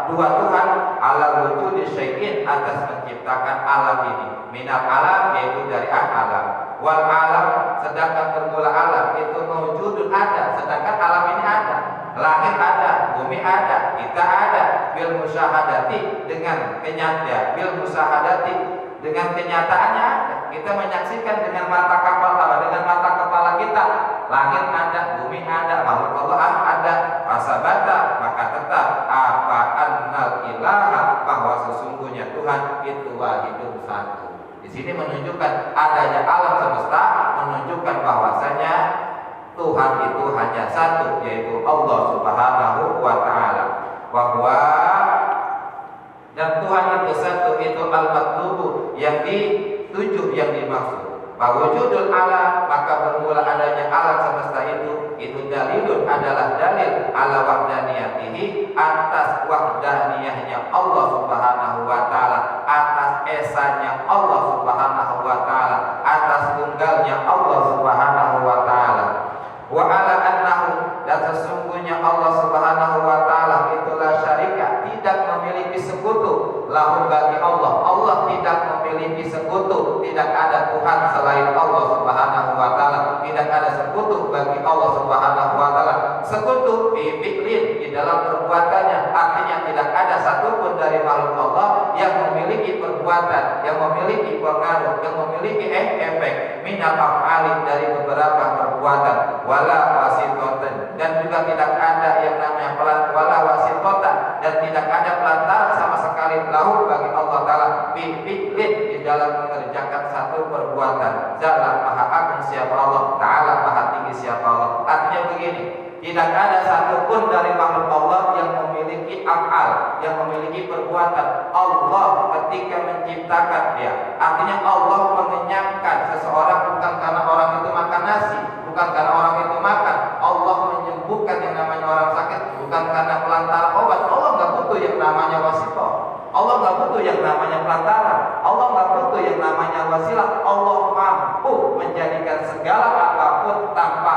dua Tuhan ala wujudi syai'in, atas menciptakan alam ini. Minal alam, yaitu dari alam. Wal alam, sedangkan bermula alam itu mewujudun ada, sedangkan alam ini ada. Langit ada, bumi ada, kita ada. Bil musyahadati, dengan kenyataan, bil musyahadati, dengan kenyataannya ada. Kita menyaksikan dengan mata kepala kita. Langit ada, bumi ada, makhluk Allah ada. Fasabata, maka tetap apa annal ilaha, bahwa sesungguhnya Tuhan itu wahidun satu. Di sini menunjukkan adanya alam semesta, menunjukkan bahwasanya Tuhan itu hanya satu, yaitu Allah Subhanahu wa ta'ala. Bahwa dan Tuhan itu satu, itu al-matlubu, yang dituju, yang dimaksud. Wujudul alam, maka bermula adanya alam semesta itu dalilun, adalah dalil ala wahdaniyatihi, atas wahdaniyahnya Allah Subhanahu wa taala, atas esanya Allah Subhanahu wa taala, atas tunggalnya Allah Subhanahu wa taala. Wa ala annahu, dan sesungguhnya Allah Subhanahu wa taala itulah syarika, tidak memiliki sekutu lahu bagi Allah. Allah tidak memiliki sekutu, tidak ada Tuhan selain Allah Subhanahu wa taala, tidak ada sekutu bagi Allah Subhanahu wa taala. Sekutu bi fi'lin, di dalam perbuatannya, artinya tidak ada satupun dari makhluk Allah yang memiliki perbuatan, yang memiliki pengaruh, yang memiliki efek minal af'ali, dari beberapa perbuatan, wala wasitotan, dan juga tidak ada yang namanya wala wasitotan, dan tidak ada pelantara sama sekali lahu bagi Allah taala bi fi'lin, di dalam mengerjakan satu perbuatan. Zalla, maha agung siapa Allah, taala maha tinggi siapa Allah. Artinya begini, tidak ada satupun dari makhluk Allah yang memiliki af'al, yang memiliki perbuatan. Allah ketika menciptakan dia, artinya Allah mengenyangkan seseorang bukan karena orang itu makan nasi, bukan karena orang itu makan. Allah menyembuhkan yang namanya orang sakit bukan karena pelantara obat. Allah nggak butuh yang namanya wasitoh. Allah nggak butuh yang namanya pelantara. Allah nggak butuh yang namanya wasilah. Allah mampu menjadikan segala apapun tanpa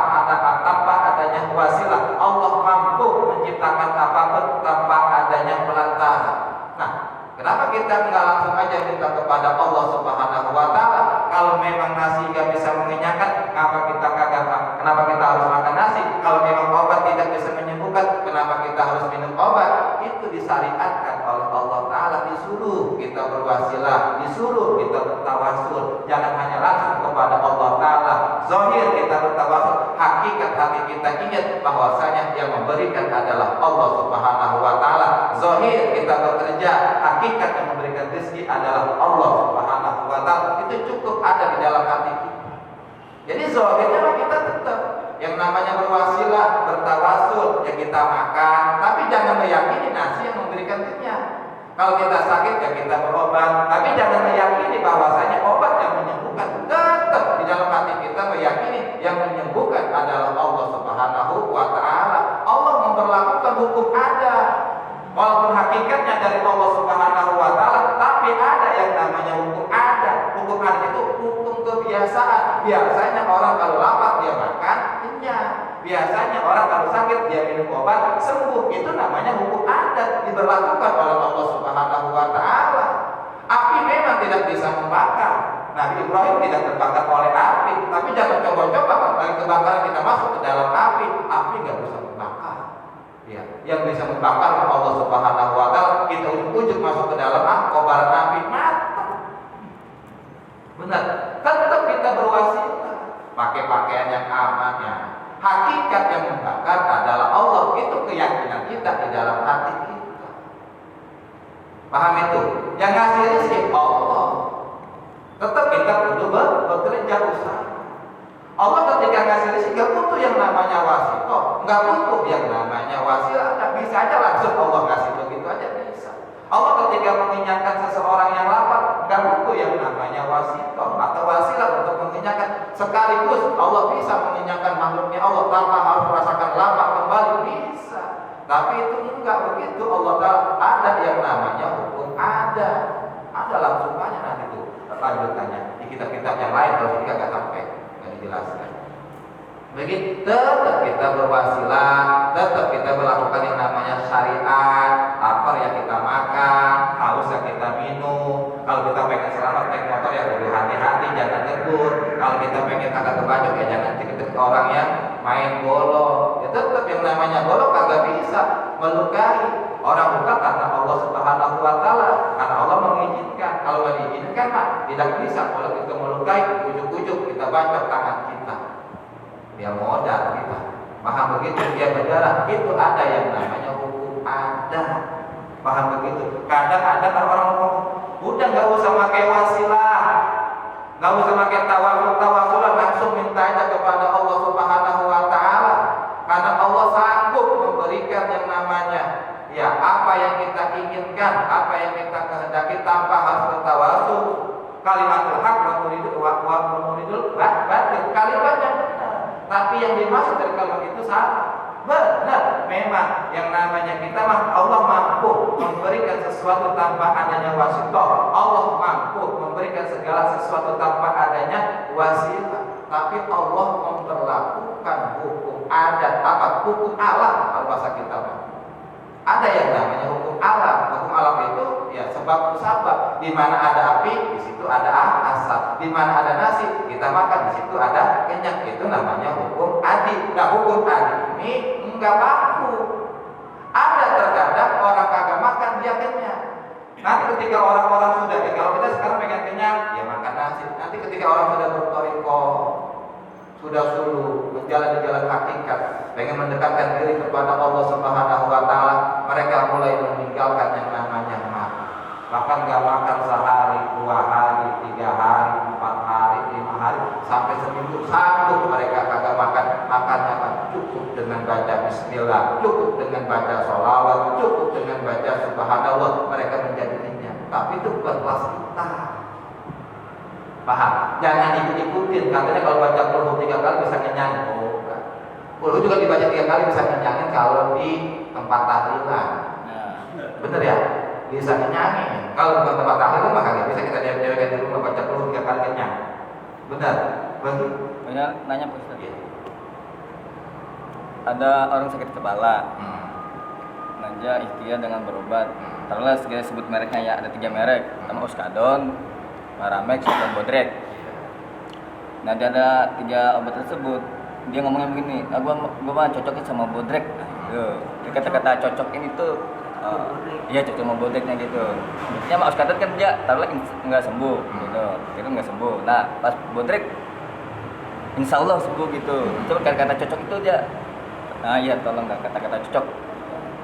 adanya wasilah. Allah mampu menciptakan apapun tanpa adanya pelantara. Nah, kenapa kita nggak langsung aja minta kepada Allah Subhanahu wa taala? Kalau memang nasi nggak bisa mengenyangkan, kenapa kita harus makan nasi? Kalau memang obat tidak bisa menyembuhkan, kenapa kita harus minum obat? Itu disyariatkan oleh Allah taala, disuruh kita berwasilah, disuruh kita bertawasul. Jangan hanya langsung kepada Allah taala. Zahir kita bertawasul, hakikat hati kita ingat bahwasanya yang memberikan adalah Allah Subhanahu wa taala. Zahir kita bekerja, hakikat yang memberikan rezeki adalah Allah Subhanahu wa taala. Itu cukup ada di dalam hati kita. Jadi zahirnya kita tetap yang namanya berwasilah, bertawasul, ya kita makan, tapi jangan meyakini nasi yang memberikan kenyang. Kalau kita sakit ya kita berobat, tapi jangan meyakini bahwasanya obat yang menyembuhkan. Tetap di dalam hati kita meyakini yang menyembuhkan adalah Allah Subhanahu wa taala. Allah memperlakukan hukum ada, walaupun hakikatnya dari Allah Subhanahu wa taala, tapi ada yang namanya hukum ada. Hukum ada itu hukum kebiasaan. Biasanya orang kalau lapar dia makan kenyang. Biasanya orang kalau sakit dia minum obat sembuh. Itu namanya hukum adat, diberlakukan oleh Allah Subhanahu wa taala. Api memang tidak bisa membakar. Nabi Ibrahim tidak terbakar oleh api, tapi jangan coba-coba kalau kebakaran kita masuk ke dalam api nggak bisa membakar. Ya, yang bisa membakar Allah Subhanahu wa taala. Kita ujuk-ujuk masuk ke dalam kobaran api mati. Benar, tetap kita berwasilah, pakai pakaian yang aman ya. Hakikat yang membakar adalah Allah. Itu keyakinan kita di dalam hati kita. Paham itu? Yang ngasih rezeki Allah. Tetap kita perlu bekerja usaha. Allah ketika ngasih rezeki nggak butuh yang namanya wasitoh, nggak butuh yang namanya wasilah. Bisa aja langsung Allah kasih begitu aja bisa. Allah ketika mengenyangkan seseorang yang lapar, nggak butuh yang namanya wasitoh atau wasilah untuk mengenyangkan. Sekaligus Allah bisa mengenyangkan makhluknya Allah tanpa harus merasakan lapar kembali, bisa. Tapi itu enggak begitu. Allah taala ada yang namanya hukum ada langsung banyak nanti itu lanjutannya di kitab-kitab yang lain. Kalau kita nggak sampai nggak dijelaskan. Begitu tetap kita berwasilah, tetap kita melakukan yang namanya syariat. Lapar ya kita makan, haus ya kita minum. Kalau kita pengen selamat naik motor ya lebih hati-hati, jangan ngebut. Kalau kita pengen kagak kebajak ya jangan deket-deket orang yang main golok. Ya tetap yang namanya golok kagak bisa melukai. Orang bukan karena Allah Subhanahu wa taala, karena Allah mengizinkan. Kalau nggak diizinkan mah tidak bisa. Kalau kita melukai, ujuk-ujuk kita bacok tangan kita. Dia modal kita. Paham begitu? Dia berdarah. Itu ada yang namanya hukum ada. Paham begitu? Kadang ada kan orang ngomong, udah nggak usah pakai wasilah, nggak usah pakai tawasulan, langsung minta aja kepada Allah Subhanahu wa taala. Karena Allah sanggup memberikan yang namanya ya apa yang kita inginkan, apa yang kita kehendaki tanpa harus bertawasul. Kalimatul haq wa muridul batil, kalimat yang benar. Tapi yang dimaksud dari kalimat itu salah. Benar, memang yang namanya kita Allah mampu memberikan sesuatu tanpa adanya wasithah. Allah mampu memberikan segala sesuatu tanpa adanya wasilah. Tapi Allah memperlakukan hukum adat, hukum alam kalau bahasa kita. Ada yang namanya hukum alam. Hukum alam itu ya sebab musabab. Di mana ada api, di situ ada asap. Di mana ada nasi, kita makan, di situ ada kenyang. Itu namanya hukum adi. Nah, hukum adi ini enggak baku. Ada terkadang orang kagak makan dia kenyang. Nanti ketika orang-orang sudah, kalau kita sekarang pengen kenyang, ya makan nasi. Nanti ketika orang sudah bertoriko, sudah suluh berjalan di jalan hakikat, pengen mendekatkan diri kepada Allah Subhanahu wa taala, mereka mulai meninggalkan yang namanya makan. Bahkan gak makan sehari, 2 hari, 3 hari, 4 hari, 5 hari, sampai seminggu satu mereka kagak makan. Makannya kan cukup dengan baca bismillah, cukup dengan baca sholawat, cukup dengan baca subhanallah, mereka menjadi kenyang. Tapi itu bukan kelas kita. Paham? Jangan ikut-ikutin. Katanya kalau baca qul 3 kali bisa kenyang. Oh, enggak. Qul juga dibaca 3 kali bisa kenyangin kalau di tempat tahlilan. Bener ya? Bisa kenyangin. Kalau bukan tempat tahlilan maka nggak bisa kita dewek di rumah baca qul 3 kali kenyang. Benar? Betul. Banyak nanya Pak Ustaz. Ya. Ada orang sakit kepala. Nanja ikhtiar dengan berobat. Taruhlah segala sebut mereknya ya, ada 3 merek. Pertama Oskadon, Paramex, dan Bodrek. Nah, dia ada 3 obat tersebut. Dia ngomongnya begini, gua mah cocoknya sama Bodrek. Kata-kata cocok ini tuh, iya cocok sama Bodreknya gitu. Maksudnya sama Oskadon kan dia taruhlah nggak sembuh, gitu. Itu nggak sembuh. Nah, pas Bodrek, insya Allah sembuh gitu. Itu kata-kata cocok itu dia. Nah, iya tolong kata-kata cocok.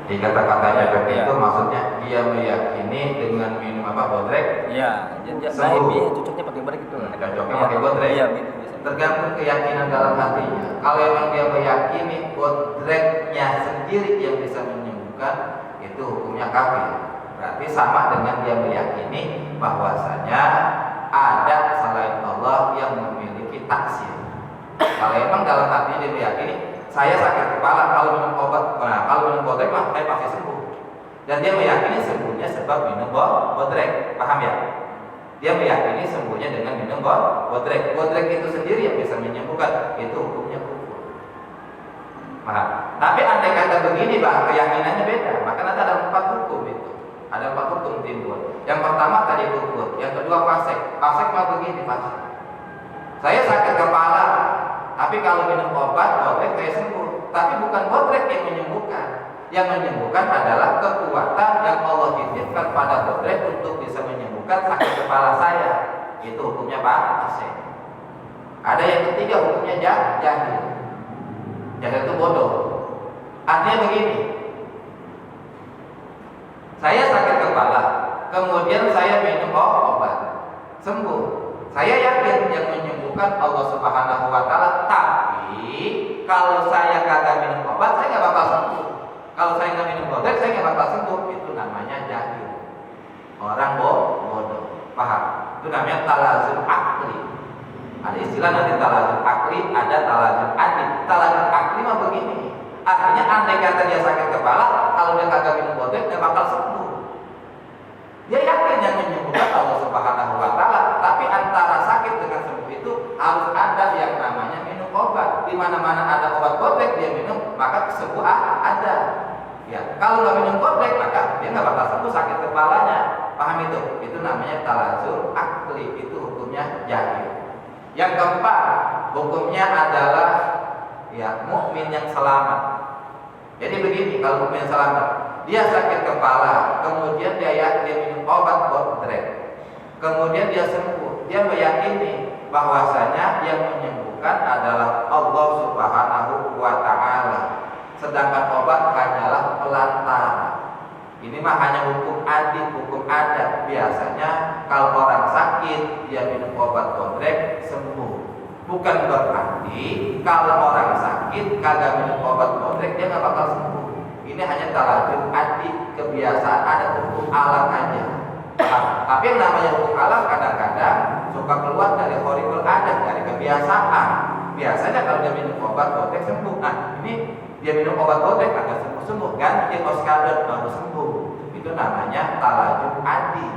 Di kata-katanya itu maksudnya dia meyakini dengan minum Bodrek. Iya, dia cocoknya pakai Bodrek itu. Cocoknya pakai Bodrek. Iya, gitu. Tergantung keyakinan dalam hatinya. Kalau memang dia meyakini Bodreknya sendiri yang bisa menyembuhkan, itu hukumnya kafir. Berarti sama dengan dia meyakini bahwasanya ada selain Allah yang memiliki taksir. Kalau memang dalam hatinya dia meyakini saya sakit kepala, kalau minum obat, kalau minum Bodrek mah saya pasti sembuh. Dan dia meyakini sembuhnya sebab minum Bodrek, paham ya? Dia meyakini sembuhnya dengan minum Bodrek. Bodrek itu sendiri yang bisa menyembuhkan, itu hukumnya kufur. Paham? Tapi andai kata begini, bah, keyakinannya beda. Maka nanti ada 4 hukum itu. Ada 4 hukum timbul. Yang pertama tadi kufur, yang kedua fasik. Fasik mah begini, fasik. Saya sakit kepala, tapi kalau minum obat Bodrek saya sembuh. Tapi bukan Bodrek yang menyembuhkan. Yang menyembuhkan adalah kekuatan yang Allah titipkan pada Bodrek untuk bisa menyembuhkan sakit kepala saya. Itu hukumnya fasik. Ada yang ketiga hukumnya jahil. Jahil itu bodoh. Artinya begini. Saya sakit kepala, kemudian saya minum obat, sembuh. Saya yakin yang menyembuhkan Allah Subhanahu wa taala, tapi kalau saya kagak minum obat saya nggak bakal sembuh. Kalau saya nggak minum obat saya nggak bakal sembuh. Itu namanya jahil. Orang bodoh. Paham? Itu namanya talazum akli. Ada istilah nanti talazum akli, ada talazum adi. Talazum akli mah begini. Artinya andai kata dia sakit kepala, kalau dia kagak minum Bodrek dia bakal sembuh. Dia yakin yang menyembuhkan Allah Subhanahu wa taala, tapi antara sakit dengan sembuh itu harus ada yang namanya minum obat. Di mana-mana ada obat Bodrek dia minum, maka kesembuhan ada. Ya, kalau nggak minum Bodrek maka dia nggak bakal sembuh sakit kepalanya. Paham itu? Itu namanya talazum akli, itu hukumnya jahil. Yang keempat, hukumnya adalah ya mukmin yang selamat. Jadi begini, kalau mukmin yang selamat, dia sakit kepala, kemudian dia minum obat Bodrek, kemudian dia sembuh. Dia meyakini bahwasanya yang menyembuhkan adalah Allah Subhanahu wa taala. Sedangkan obat hanyalah pelantara. Ini mah hanya hukum adat, hukum adat. Biasanya kalau orang sakit dia minum obat Bodrek sembuh. Bukan berarti kalau orang sakit kagak minum obat Bodrek dia nggak bakal sembuh. Ini hanya talajum adi, kebiasaan adat hukum alam aja. Tapi yang namanya hukum alam kadang-kadang suka keluar dari horibul adat, dari kebiasaan. Biasanya kalau dia minum obat botek sembuh. Nah, ini dia minum obat botek agak sembuh, ganti oskadon baru sembuh. Itu namanya talajum adi.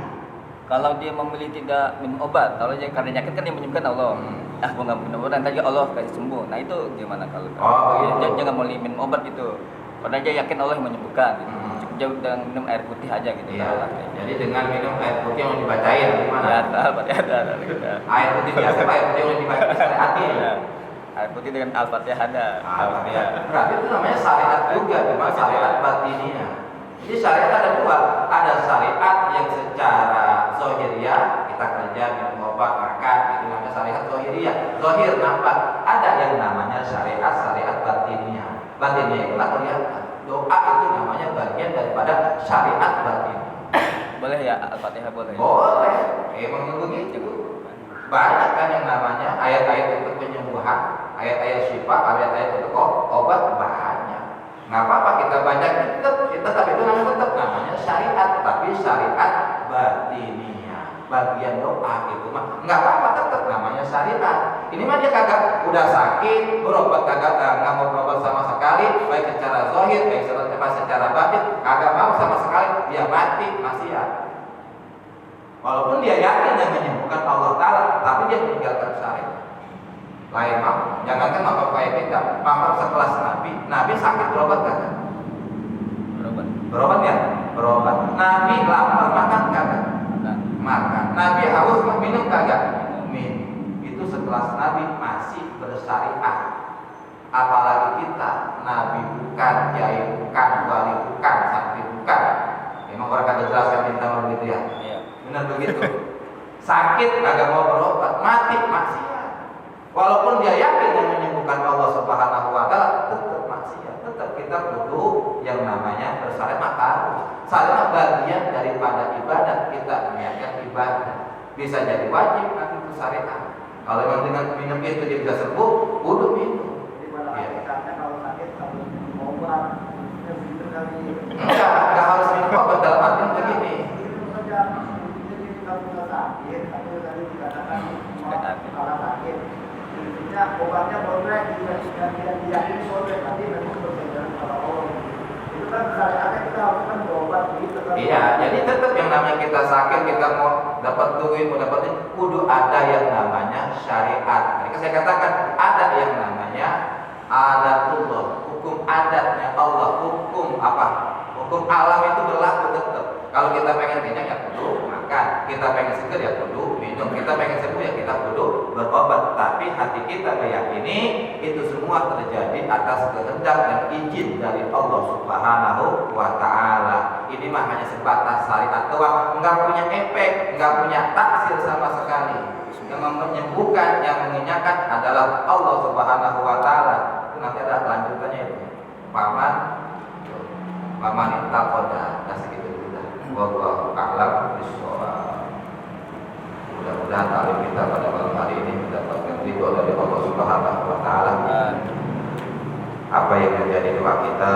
Kalau dia memilih tidak minum obat, kalau dia karena sakit kan dia menyembuhkan Allah. Gua nggak minum obat, nanti Allah kasih sembuh. Nah itu gimana kalau? Begitu. Dia nggak mau minum obat gitu. Padahal dia yakin Allah yang menyembuhkan. Gitu. Cukup jauh dengan minum air putih aja gitu. Iya. Jadi dengan minum air putih yang dibacain gimana? Ya, Al-Fatihah ada. Air putih biasa, air putih yang dibacain syariatnya. Ya. Air putih dengan Al-Fatihah ada. Al-Fatihah. Berarti itu namanya syariat juga, cuma syariat batiniah. Jadi syariat ada dua, ada syariat yang secara zohiriyah kita kerja minum obat makan itu namanya syariat zohiriyah, zohir nampak. Ada yang namanya syariat batiniah. Batiniah itu nggak kelihatan. Doa itu namanya bagian daripada syariat batin. Boleh ya Al-Fatihah boleh. Boleh, emang begitu. Banyak kan yang namanya ayat-ayat untuk penyembuhan, ayat-ayat syifa, ayat-ayat untuk obat banyak. Nggak apa-apa kita baca tetap itu namanya syariat, tapi syariat batiniah, bagian doa itu mah nggak apa-apa tetap namanya syariat. Ini mah dia kagak udah sakit berobat kagak nggak mau berobat sama sekali, baik secara zahir baik secara batin kagak mau sama sekali, dia mati maksiat. Walaupun dia yakin dan menyembuhkan Allah Ta'ala, tapi dia meninggalkan syariat. Lain mah, jangankan makhluk kayak kita, makhluk sekelas Nabi sakit berobat kagak? Berobat ya? Berobat. Nabi lapar makan kagak? Makan. Nabi haus minum kagak? Minum. Itu sekelas Nabi masih bersyariat. Apalagi kita, Nabi bukan, Kiai bukan, wali bukan, santri bukan. Emang orang kagak jelaskan bintang begitu ya? Iya. Benar begitu. Sakit kagak mau berobat, mati maksiat. Walaupun dia yakin yang menyembuhkan Allah Subhanahu wa Ta'ala, tetap maksiat. Tetap kita kudu yang namanya bersyariat maka syariat bagian daripada ibadah, kita niatkan ibadah. Bisa jadi wajib nanti itu syariat. Kalau memang dengan minum itu dia bisa sembuh, kudu minum. Kalau sakit harus minum obat, enggak harus minum obat dalam arti begini. Kalau sakit, tapi tadi dikatakan kalau sakit, intinya obatnya boleh, dan diyakini boleh, tapi memang berjalan pada Allah. Itu kan syariatnya kita harus kan berobat gitu. Iya, jadi tetap yang namanya kita sakit, kita mau dapat duit, mau dapat ini, kudu ada yang namanya syariat. Tadi saya katakan ada yang namanya adatullah, hukum adatnya Allah, hukum apa? Hukum alam itu berlaku tetap. Kalau kita pengen kenyang ya kudu makan, kita pengen seger ya kudu minum, kita pengen sembuh ya kita kudu berobat. Tapi hati kita meyakini itu semua terjadi atas kehendak dan izin dari Allah Subhanahu wa Ta'ala. Ini mah hanya sebatas syariat doang, enggak punya efek, enggak punya taksir sama sekali. Yang menyembuhkan, yang mengenyangkan adalah Allah Subhanahu wa Ta'ala. Itu nanti ada lanjutannya itu. Paman ittaqoda, kasih gitu. Wallahu a'lam bishawab. Mudah-mudahan taklim kita pada malam hari ini mendapatkan ridho dari Allah Subhanahu wa Ta'ala. Apa yang menjadi doa kita,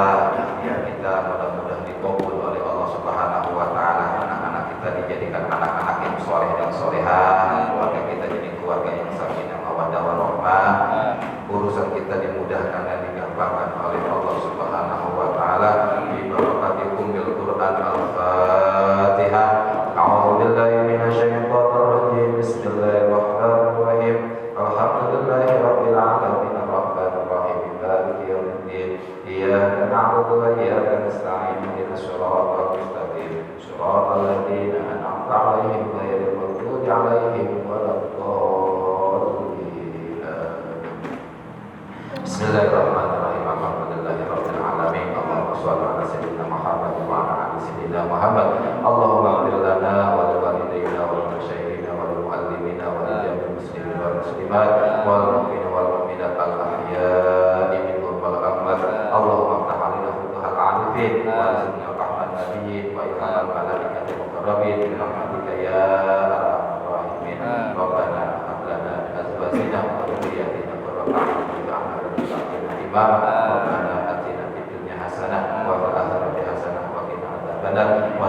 ya kita mudah-mudahan dikabul oleh Allah Subhanahu wa Ta'ala. Anak-anak kita dijadikan anak-anak yang soleh dan solehah, keluarga kita jadi keluarga yang sakinah mawaddah warahmah. Urusan kita dimudahkan dan digampangkan oleh Allah Subhanahu wa Ta'ala. Bi barakatikum bil Quran al-Fatihah. A'udzu billahi minasyaitonir rajim. Bismillahirrahmanirrahim. Alhamdulillahi rabbil alamin arrahmanir rahim maliki yaumiddin. Iyyaka na'budu wa iyyaka nasta'in. Ihdinas siratal mustaqim. Siratal ladzina an'amta 'alaihim ghairil maghdubi 'alaihim waladdallin. Bismillahirrahmanirrahim. Alhamdulillahirabbil alamin. Allahumma shalli ala sayyidina Muhammad wa ala ali sayyidina Muhammad. Allahumma ighfir lana wa li walidayna wa li masyayikhina wa li muallimina wa li jami'il muslimin wal muslimat wal mu'minina wal mu'minat al ahya'i minhum wal amwat. Allahumma iftah 'alaina futuhal 'arifin wa rizqna rahmat nabiyyin wa ilhamal malaikatil muqarrabin bi rahmatika ya arhamar rahimin. Rabbana hab lana min azwajina wa dhurriyyatina qurrata a'yun waj'alna lil muttaqina imama. Rabbana atina fid dunya hasanah wa fil ibadah wa